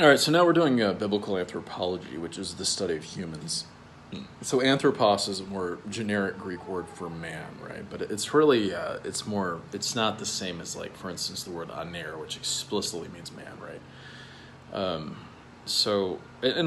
All right, so now we're doing biblical anthropology, which is the study of humans. So anthropos is a more generic Greek word for man, right? But it's really, it's not the same as, like, for instance, the word aner, which explicitly means man, right? And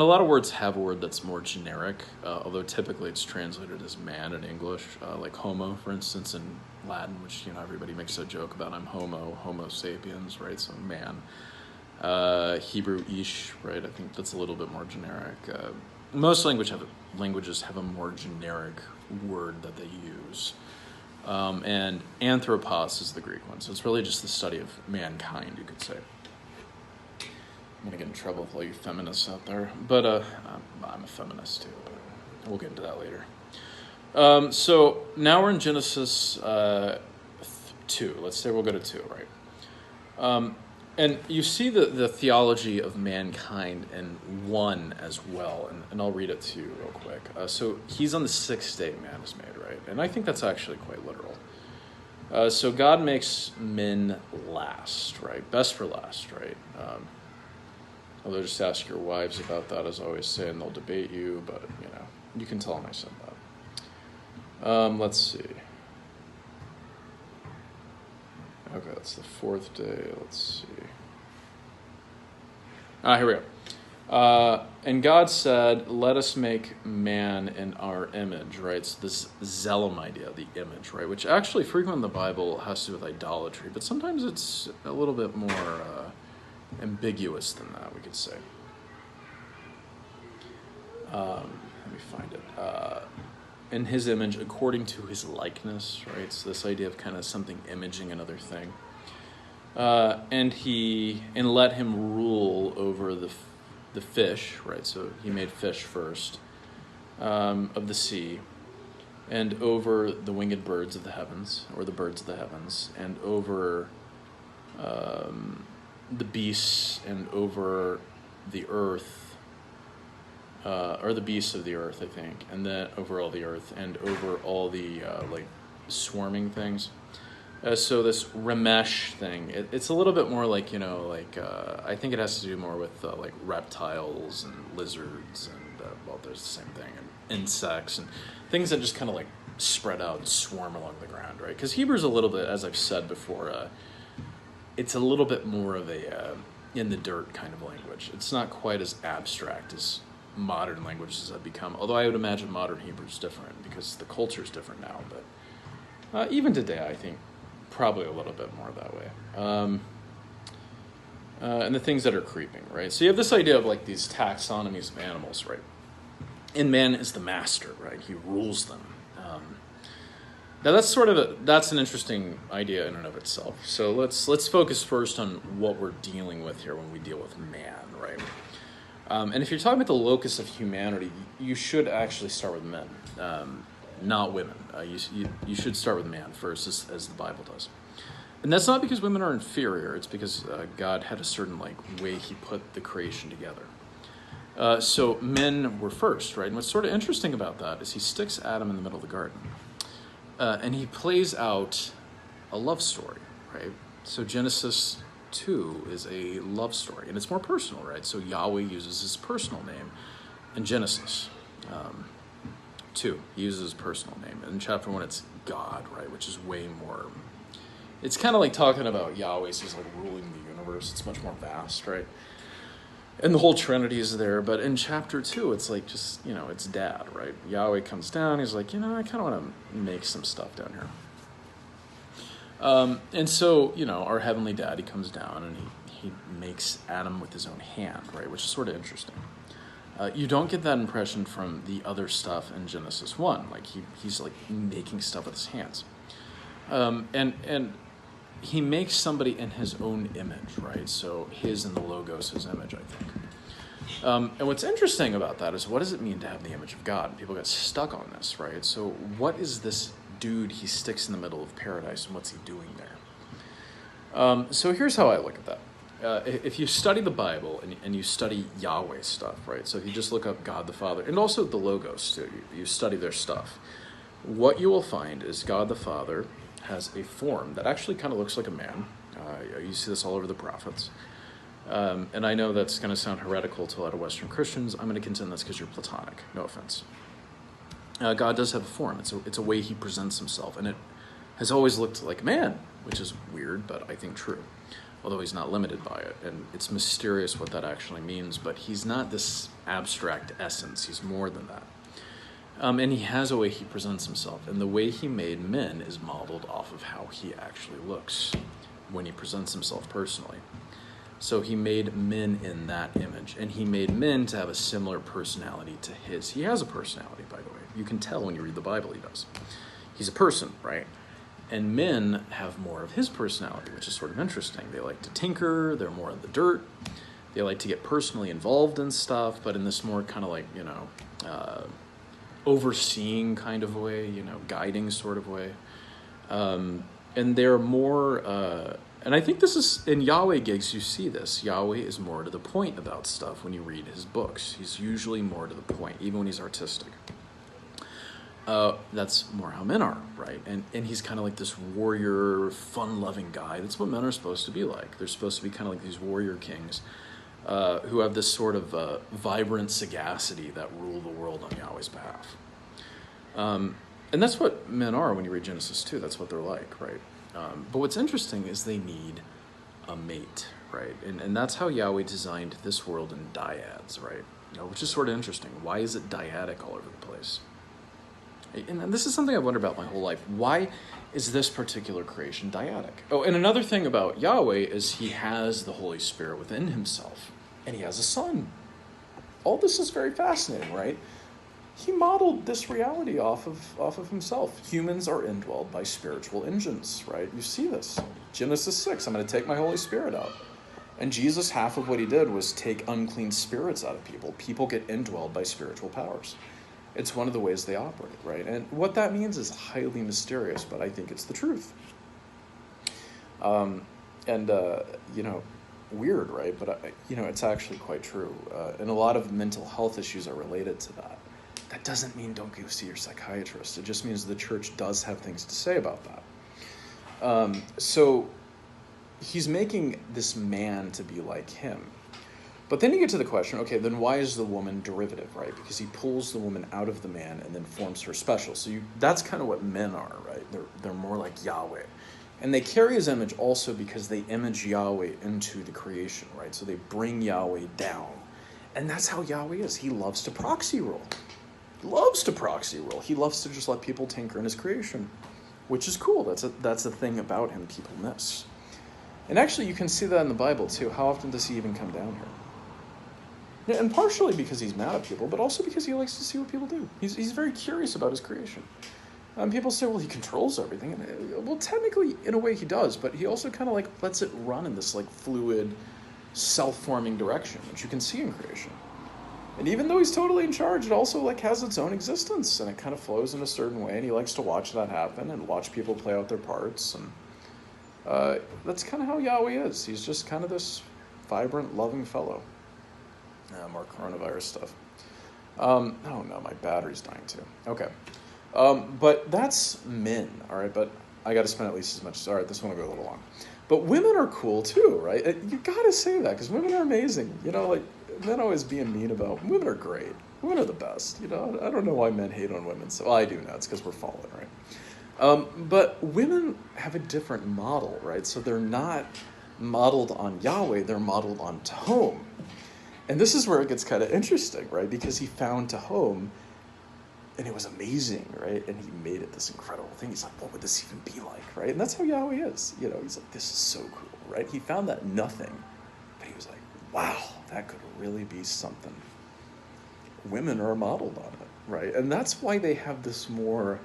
a lot of words have a word that's more generic, although typically it's translated as man in English, like homo, for instance, in Latin, which, everybody makes a joke about. I'm homo sapiens, right? So man. Hebrew ish, right? I think that's a little bit more generic. Most languages have a more generic word that they use. And anthropos is the Greek one. So it's really just the study of mankind, you could say. I'm going to get in trouble with all you feminists out there. But I'm a feminist too. But we'll get into that later. So now we're in Genesis 2. Let's say we'll go to 2, right? And you see the theology of mankind in 1 as well, and I'll read it to you real quick. So he's on the 6th day man is made, right? And I think that's actually quite literal. So God makes men last, right? Best for last, right? Although just ask your wives about that, as I always say, and they'll debate you, but, you can tell them I said that. Let's see. Okay, that's the 4th day. Let's see. Here we go. And God said, let us make man in our image, right? So this Zelem idea, the image, right? Which actually frequently in the Bible has to do with idolatry, but sometimes it's a little bit more ambiguous than that, we could say. Let me find it. In his image, according to his likeness, right? So this idea of kind of something imaging another thing. And let him rule over the fish, right? So he made fish first, of the sea, and over the winged birds of the heavens, or the birds of the heavens, and over the beasts, and over the earth, or the beasts of the earth, I think, and then over all the earth, and over all the swarming things. So this Ramesh thing, it's a little bit more like, I think it has to do more with like reptiles and lizards and, there's the same thing, and insects and things that just kind of like spread out and swarm along the ground, right? Because Hebrew's a little bit, as I've said before, it's a little bit more of a in the dirt kind of language. It's not quite as abstract as modern languages have become, although I would imagine modern Hebrew is different because the culture is different now, but even today I think probably a little bit more that way. And the things that are creeping, right? So you have this idea of like these taxonomies of animals, right? And man is the master, right? He rules them. Now that's an interesting idea in and of itself. So let's focus first on what we're dealing with here when we deal with man, right? And if you're talking about the locus of humanity, you should actually start with men, not women. You should start with man first, as the Bible does. And that's not because women are inferior. It's because God had a certain way he put the creation together. So men were first, right? And what's sort of interesting about that is he sticks Adam in the middle of the garden. And he plays out a love story, right? So Genesis 2 is a love story, and it's more personal, right? So Yahweh uses his personal name in Genesis 2. He uses his personal name. And in chapter 1, it's God, right? Which is way more... It's kind of like talking about Yahweh, so he's like ruling the universe. It's much more vast, right? And the whole Trinity is there. But in chapter 2, it's like just, it's dad, right? Yahweh comes down. He's like, I kind of want to make some stuff down here. And so, our heavenly dad, he comes down and he makes Adam with his own hand, right? Which is sort of interesting. You don't get that impression from the other stuff in Genesis 1. Like he's like making stuff with his hands. And he makes somebody in his own image, right? So his and the Logos, his image, I think. And what's interesting about that is, what does it mean to have the image of God? People get stuck on this, right? So what is this dude he sticks in the middle of paradise, and what's he doing there? So here's how I look at that. If you study the Bible and you study Yahweh stuff, right? So if you just look up God the Father, and also the Logos too, you study their stuff, what you will find is God the Father has a form that actually kind of looks like a man. You see this all over the prophets. And I know that's going to sound heretical to a lot of Western Christians. I'm going to contend that's because you're Platonic. No offense. God does have a form. It's a way he presents himself. And it has always looked like man, which is weird, but I think true. Although he's not limited by it. And it's mysterious what that actually means. But he's not this abstract essence. He's more than that. And he has a way he presents himself. And the way he made men is modeled off of how he actually looks when he presents himself personally. So he made men in that image. And he made men to have a similar personality to his. He has a personality, by the way. You can tell when you read the Bible he does. He's a person, right? And men have more of his personality, which is sort of interesting. They like to tinker. They're more in the dirt. They like to get personally involved in stuff, but in this more kind of like, overseeing kind of way, guiding sort of way. And they're more... And I think this is, in Yahweh gigs, you see this. Yahweh is more to the point about stuff when you read his books. He's usually more to the point, even when he's artistic. That's more how men are, right? And he's kind of like this warrior, fun-loving guy. That's what men are supposed to be like. They're supposed to be kind of like these warrior kings who have this sort of vibrant sagacity that rule the world on Yahweh's behalf. And that's what men are when you read Genesis 2. That's what they're like, right? But what's interesting is they need a mate, right? And that's how Yahweh designed this world in dyads, right? Which is sort of interesting. Why is it dyadic all over the place? And this is something I've wondered about my whole life. Why is this particular creation dyadic? Oh, and another thing about Yahweh is he has the Holy Spirit within himself. And he has a son. All this is very fascinating, right? He modeled this reality off of himself. Humans are indwelled by spiritual engines, right? You see this. Genesis 6, I'm going to take my Holy Spirit out. And Jesus, half of what he did was take unclean spirits out of people. People get indwelled by spiritual powers. It's one of the ways they operate, right? And what that means is highly mysterious, but I think it's the truth. Weird, right? But, it's actually quite true. And a lot of mental health issues are related to that. That doesn't mean don't go see your psychiatrist. It just means the church does have things to say about that. So he's making this man to be like him. But then you get to the question, okay, then why is the woman derivative, right? Because he pulls the woman out of the man and then forms her special. So that's kind of what men are, right? They're more like Yahweh. And they carry his image also because they image Yahweh into the creation, right? So they bring Yahweh down. And that's how Yahweh is. He loves to proxy rule. He loves to proxy rule. He loves to just let people tinker in his creation, which is cool. That's a thing about him people miss. And actually, you can see that in the Bible, too. How often does he even come down here? And partially because he's mad at people, but also because he likes to see what people do. He's very curious about his creation. People say, well, he controls everything. And, well, technically, in a way, he does, but he also kind of like lets it run in this like fluid, self-forming direction, which you can see in creation. And even though he's totally in charge, it also like has its own existence, and it kind of flows in a certain way, and he likes to watch that happen and watch people play out their parts. And that's kind of how Yahweh is. He's just kind of this vibrant, loving fellow. More coronavirus stuff. Oh no, my battery's dying too. Okay. But that's men, all right? But I got to spend at least as much. All right, this one will go a little long. But women are cool too, right? You got to say that because women are amazing. Like men always being mean about women are great. Women are the best. I don't know why men hate on women. So I do now. It's because we're fallen, right? But women have a different model, right? So they're not modeled on Yahweh. They're modeled on Tahom. And this is where it gets kind of interesting, right? Because he found Tahom, and it was amazing, right? And he made it this incredible thing. He's like, what would this even be like, right? And that's how Yahweh is. He's like, this is so cool, right? He found that nothing, but he was like, wow, that could really be something. Women are modeled on it, right? And that's why they have this more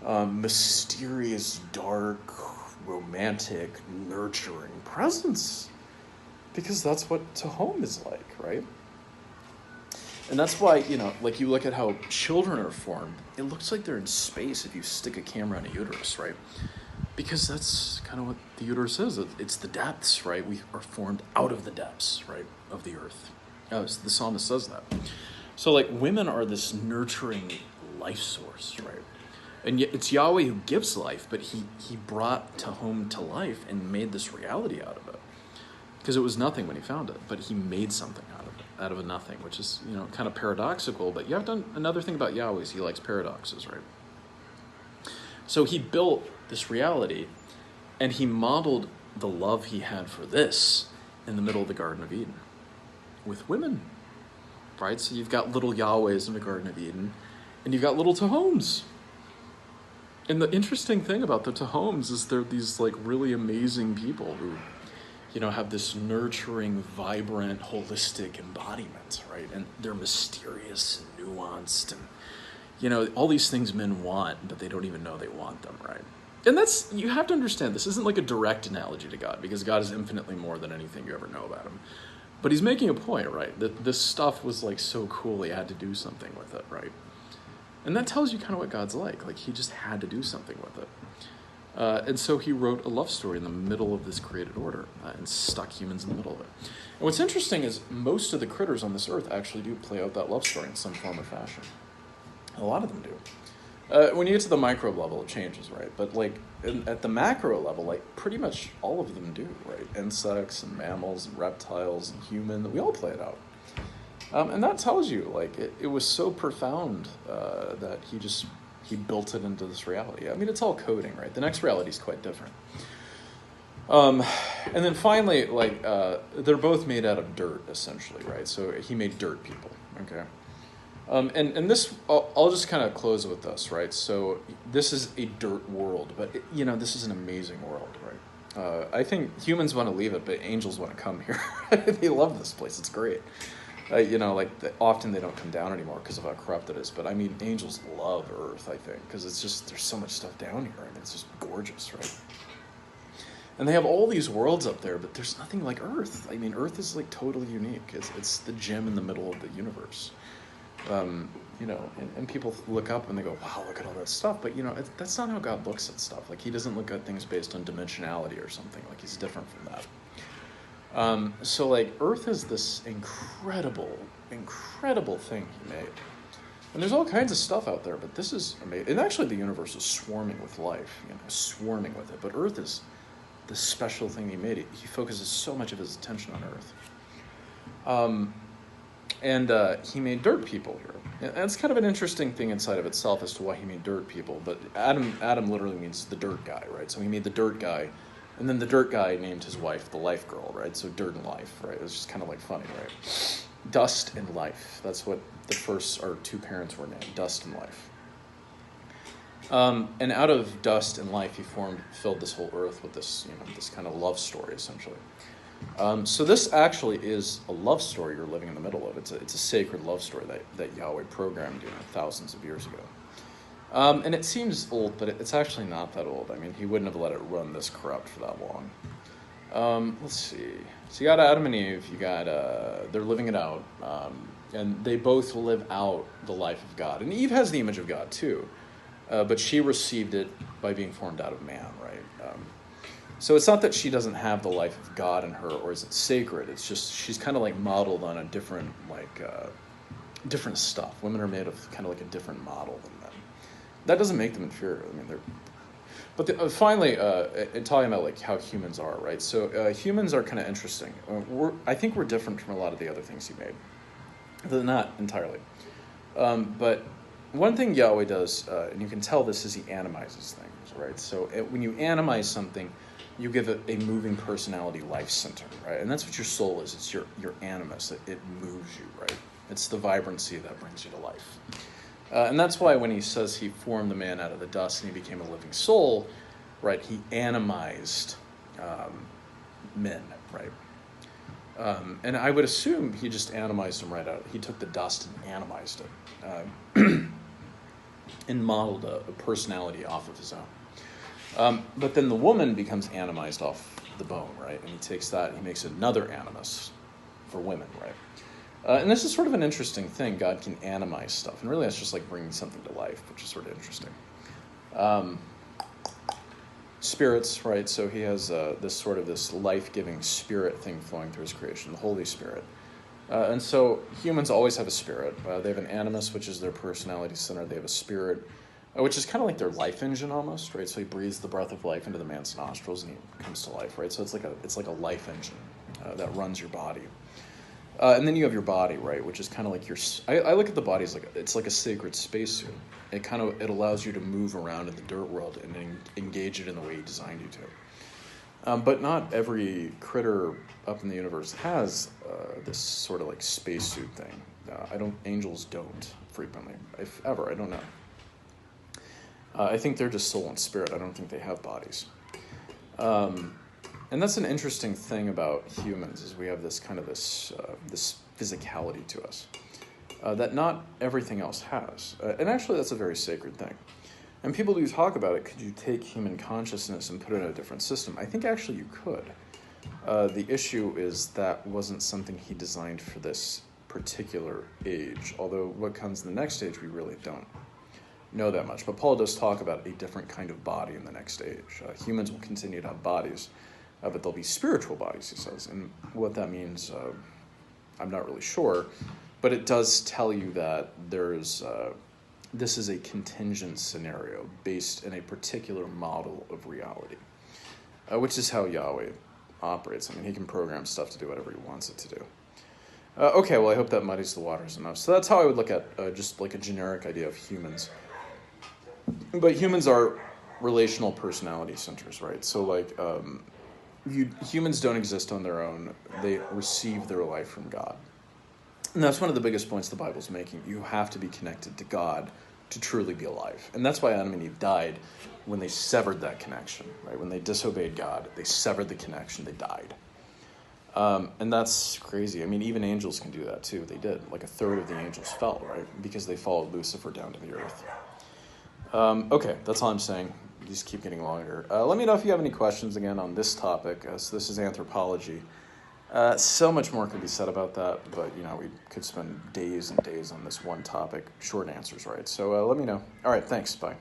mysterious, dark, romantic, nurturing presence. Because that's what Tahom is like, right? And that's why, you look at how children are formed, it looks like they're in space if you stick a camera in a uterus, right? Because that's kind of what the uterus is. It's the depths, right? We are formed out of the depths, right, of the earth. The psalmist says that. So, women are this nurturing life source, right? And yet it's Yahweh who gives life, but he brought Tahom to life and made this reality out of it. because it was nothing when he found it, but he made something out of a nothing, which is, kind of paradoxical. But you have to, another thing about Yahweh is he likes paradoxes, right? So he built this reality, and he modeled the love he had for this in the middle of the Garden of Eden with women, right? So you've got little Yahwehs in the Garden of Eden, and you've got little Tahoms. And the interesting thing about the Tahoms is they're these like really amazing people who, have this nurturing, vibrant, holistic embodiment, right? And they're mysterious and nuanced and, all these things men want, but they don't even know they want them, right? And you have to understand, this isn't like a direct analogy to God, because God is infinitely more than anything you ever know about him. But he's making a point, right? That this stuff was like so cool, he had to do something with it, right? And that tells you kind of what God's like. Like, he just had to do something with it. And so he wrote a love story in the middle of this created order and stuck humans in the middle of it. And what's interesting is most of the critters on this earth actually do play out that love story in some form or fashion. A lot of them do. When you get to the microbe level, it changes, right? But like at the macro level, like pretty much all of them do, right? Insects and mammals and reptiles and human, we all play it out. And that tells you, like, it was so profound that he built it into this reality. I mean, it's all coding, right? The next reality is quite different. And then finally, like, they're both made out of dirt, essentially, right? So he made dirt people, okay? And this, I'll just kind of close with this, right? So this is a dirt world, but, this is an amazing world, right? I think humans want to leave it, but angels want to come here. They love this place. It's great. Often they don't come down anymore because of how corrupt it is. But I mean, angels love Earth, I think, because it's just, there's so much stuff down here. I mean, it's just gorgeous, right? And they have all these worlds up there, but there's nothing like Earth. I mean, Earth is like totally unique. It's the gem in the middle of the universe. And people look up and they go, wow, look at all that stuff. But, that's not how God looks at stuff. Like, he doesn't look at things based on dimensionality or something. Like, he's different from that. So like Earth is this incredible thing he made. And there's all kinds of stuff out there, but this is amazing. And actually the universe is swarming with life, swarming with it. But Earth is the special thing he made. He focuses so much of his attention on Earth. And he made dirt people here. And that's kind of an interesting thing inside of itself as to why he made dirt people. But Adam literally means the dirt guy, right? So he made the dirt guy. And then the dirt guy named his wife the life girl, right? So dirt and life, right? It's just kind of like funny, right? Dust and life. That's what the first or two parents were named, dust and life. And out of dust and life, he filled this whole earth with this, this kind of love story, essentially. So this actually is a love story you're living in the middle of. It's a sacred love story that Yahweh programmed, thousands of years ago. And it seems old, but it's actually not that old. I mean, he wouldn't have let it run this corrupt for that long. Let's see. So you got Adam and Eve. They're living it out. And they both live out the life of God. And Eve has the image of God too. But she received it by being formed out of man, right? So it's not that she doesn't have the life of God in her, or is it sacred? It's just she's kind of like modeled on a different, different stuff. Women are made of kind of like a different model than men. That doesn't make them inferior. I mean, they're. But finally, talking about like how humans are, right? So humans are kind of interesting. I think we're different from a lot of the other things he made. They're not entirely. But one thing Yahweh does, and you can tell this, is he animizes things, right? So when you animize something, you give it a moving personality life center, right? And that's what your soul is. It's your animus. It moves you, right? It's the vibrancy that brings you to life. And that's why when he says he formed the man out of the dust and he became a living soul, right, he animized men, right? And I would assume he just animized them right out. He took the dust and animized it and modeled a personality off of his own. But then the woman becomes animized off the bone, right? And he takes that and he makes another animus for women, right? And this is sort of an interesting thing. God can animize stuff. And really that's just like bringing something to life, which is sort of interesting. Spirits, right? So he has this life-giving spirit thing flowing through his creation, the Holy Spirit. And so humans always have a spirit. They have an animus, which is their personality center. They have a spirit, which is kind of like their life engine almost, right? So he breathes the breath of life into the man's nostrils and he comes to life, right? So it's like a life engine. that runs your body. And then you have your body, right, which is kind of like your. I look at the body as like it's like a sacred spacesuit. It allows you to move around in the dirt world and engage it in the way He designed you to. But not every critter up in the universe has this sort of like spacesuit thing. Angels don't frequently, if ever. I don't know. I think they're just soul and spirit. I don't think they have bodies. And that's an interesting thing about humans is we have this kind of this physicality to us that not everything else has. And actually, that's a very sacred thing. And people do talk about it. Could you take human consciousness and put it in a different system? I think actually you could. The issue is that wasn't something He designed for this particular age. Although what comes in the next age, we really don't know that much. But Paul does talk about a different kind of body in the next age. Humans will continue to have bodies, but they'll be spiritual bodies, he says. And what that means, I'm not really sure. But it does tell you that this is a contingent scenario based in a particular model of reality, which is how Yahweh operates. I mean, He can program stuff to do whatever He wants it to do. Okay, well, I hope that muddies the waters enough. So that's how I would look at just like a generic idea of humans. But humans are relational personality centers, right? So like humans don't exist on their own. They receive their life from God. And that's one of the biggest points the Bible's making. You have to be connected to God to truly be alive. And that's why Adam and Eve died when they severed that connection, right? When they disobeyed God, they severed the connection, they died. And that's crazy. I mean, even angels can do that too. They did. Like a third of the angels fell, right? Because they followed Lucifer down to the earth. Okay, that's all I'm saying. These keep getting longer. Let me know if you have any questions again on this topic. So this is anthropology. So much more could be said about that, but we could spend days and days on this one topic. Short answers, right? So let me know. All right, thanks. Bye.